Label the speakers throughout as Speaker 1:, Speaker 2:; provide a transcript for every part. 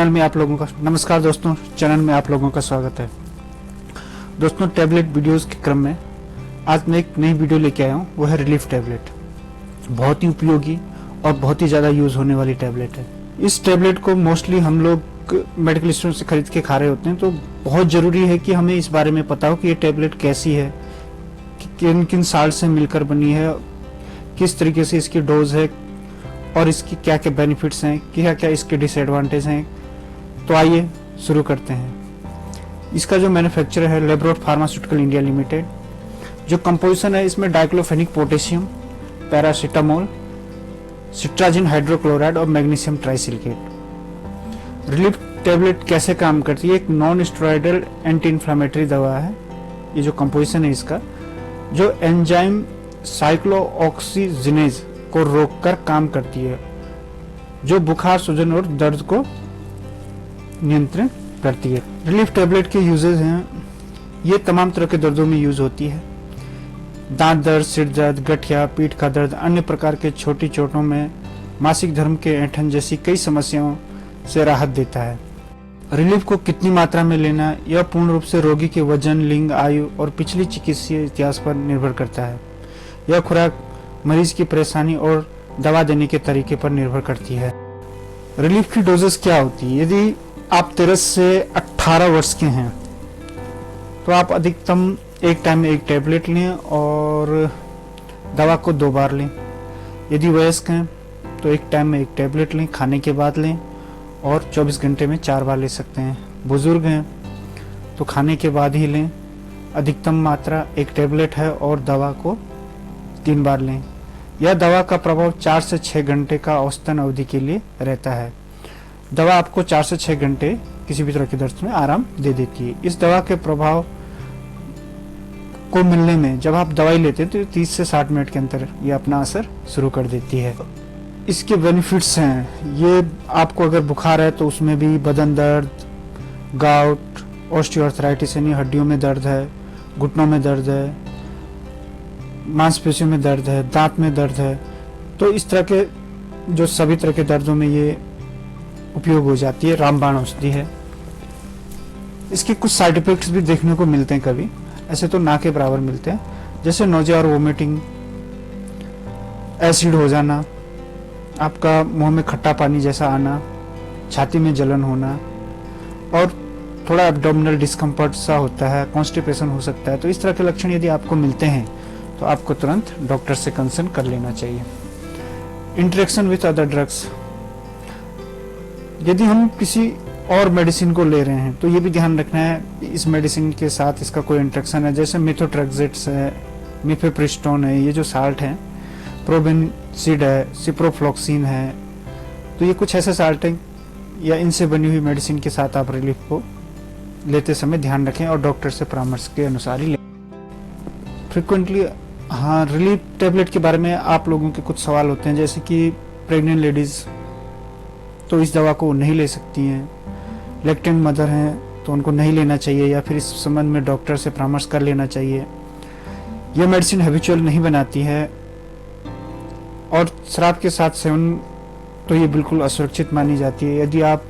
Speaker 1: Channel में आप लोगों का नमस्कार दोस्तों, चैनल में आप लोगों का स्वागत है। दोस्तों, टैबलेट वीडियोस के क्रम में आज मैं एक नई वीडियो लेके आया हूँ। वो है रिलीफ टैबलेट। बहुत ही उपयोगी और बहुत ही ज़्यादा यूज़ होने वाली टैबलेट है। इस टैबलेट को मोस्टली हम लोग मेडिकल स्टोर से खरीद के खा रहे होते हैं, तो बहुत ज़रूरी है कि हमें इस बारे में पता हो कि ये टैबलेट कैसी है, किन किन साल्ट से मिलकर बनी है, किस तरीके से इसकी डोज है और इसकी क्या क्या बेनिफिट्स हैं, क्या क्या इसके डिसएडवांटेज हैं। तो आइए शुरू करते हैं। इसका जो मैन्युफैक्चरर है लेब्रोट फार्मास्यूटिकल इंडिया लिमिटेड। जो कंपोजिशन है इसमें diclofenac potassium, paracetamol, cetirizine hydrochloride और मैग्नीशियम ट्राइसिलिकेट। रिलीफ टैबलेट कैसे काम करती है? एक नॉन स्टेरॉयडल एंटी इन्फ्लामेटरी दवा है। ये जो कंपोजिशन है इसका, जो एंजाइम साइक्लोऑक्सीजिनेज को रोककर काम करती है, जो बुखार, सूजन और दर्द को नियंत्रित करती है। रिलीफ टैबलेट के यूजेस हैं, ये तमाम तरह के दर्दों में यूज होती है। दांत दर्द, सिर दर्द, गठिया, पीठ का दर्द, अन्य प्रकार के छोटी चोटों में, मासिक धर्म के ऐंठन जैसी कई समस्याओं से राहत देता है। रिलीफ को कितनी मात्रा में लेना यह पूर्ण रूप से रोगी के वजन, लिंग, आयु और पिछली चिकित्सीय इतिहास पर निर्भर करता है। यह खुराक मरीज की परेशानी और दवा देने के तरीके पर निर्भर करती है। रिलीफ की डोजेस क्या होती है? यदि आप 13 से 18 वर्ष के हैं तो आप अधिकतम एक टाइम में एक टैबलेट लें और दवा को 2 बार लें। यदि वयस्क हैं तो एक टाइम में एक टैबलेट लें, खाने के बाद लें और 24 घंटे में 4 बार ले सकते हैं। बुजुर्ग हैं तो खाने के बाद ही लें। अधिकतम मात्रा एक टैबलेट है और दवा को 3 बार लें। यह दवा का प्रभाव 4 से 6 घंटे का औसतन अवधि के लिए रहता है। दवा आपको 4 से 6 घंटे किसी भी तरह के दर्द में आराम दे देती है। इस दवा के प्रभाव को मिलने में जब आप दवाई लेते हैं तो 30 से 60 मिनट के अंदर ये अपना असर शुरू कर देती है। इसके बेनिफिट्स हैं, ये आपको अगर बुखार है तो उसमें भी बदन दर्द, गाउट, ऑस्टियोआर्थराइटिस यानी हड्डियों में दर्द है, घुटनों में दर्द है, मांसपेशियों में दर्द है, दांत में दर्द है, तो इस तरह के जो सभी तरह के दर्दों में ये उपयोग हो जाती है। रामबाण औषधि है। इसके कुछ साइड इफेक्ट्स भी देखने को मिलते हैं कभी, ऐसे तो ना के बराबर मिलते हैं, जैसे नोजिया और वोमिटिंग, एसिड हो जाना, आपका मुंह में खट्टा पानी जैसा आना, छाती में जलन होना और थोड़ा एब्डोमिनल डिस्कम्फर्ट सा होता है, कॉन्स्टिपेशन हो सकता है। तो इस तरह के लक्षण यदि आपको मिलते हैं तो आपको तुरंत डॉक्टर से कंसल्ट कर लेना चाहिए। इंटरेक्शन विथ अदर ड्रग्स, यदि हम किसी और मेडिसिन को ले रहे हैं तो ये भी ध्यान रखना है इस मेडिसिन के साथ इसका कोई इंटरेक्शन है, जैसे मिथोट्रेक्सेट्स है, मिफेप्रिस्टोन है, ये जो साल्ट हैं, प्रोबेनसिड है, सिप्रोफ्लॉक्सिन है, तो ये कुछ ऐसे साल्ट हैं या इनसे बनी हुई मेडिसिन के साथ आप रिलीफ को लेते समय ध्यान रखें और डॉक्टर से परामर्श के अनुसार ही लें। फ्रिक्वेंटली रिलीफ टैबलेट के बारे में आप लोगों के कुछ सवाल होते हैं, जैसे कि प्रेग्नेंट लेडीज तो इस दवा को नहीं ले सकती हैं, लैक्टेंट मदर हैं तो उनको नहीं लेना चाहिए या फिर इस संबंध में डॉक्टर से परामर्श कर लेना चाहिए। यह मेडिसिन हैबिचुअल नहीं बनाती है और शराब के साथ सेवन तो ये बिल्कुल असुरक्षित मानी जाती है। यदि आप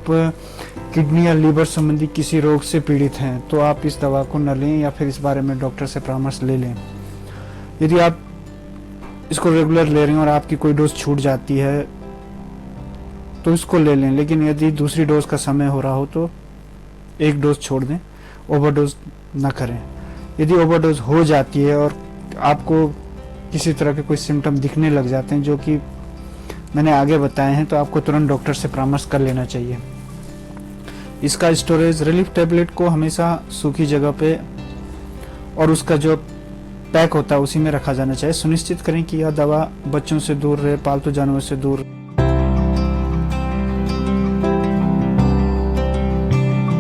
Speaker 1: किडनी या लीवर संबंधी किसी रोग से पीड़ित हैं तो आप इस दवा को न लें या फिर इस बारे में डॉक्टर से परामर्श ले लें। यदि आप इसको रेगुलर ले रहे हैं और आपकी कोई डोज छूट जाती है तो इसको ले लें, लेकिन यदि दूसरी डोज का समय हो रहा हो तो एक डोज छोड़ दें, ओवरडोज न करें। यदि ओवरडोज हो जाती है और आपको किसी तरह के कोई सिम्टम दिखने लग जाते हैं जो कि मैंने आगे बताए हैं, तो आपको तुरंत डॉक्टर से परामर्श कर लेना चाहिए। इसका स्टोरेज, रिलीफ टैबलेट को हमेशा सूखी जगह पे और उसका जो पैक होता है उसी में रखा जाना चाहिए। सुनिश्चित करें कि यह दवा बच्चों से दूर रहे, पालतू जानवरों से दूर।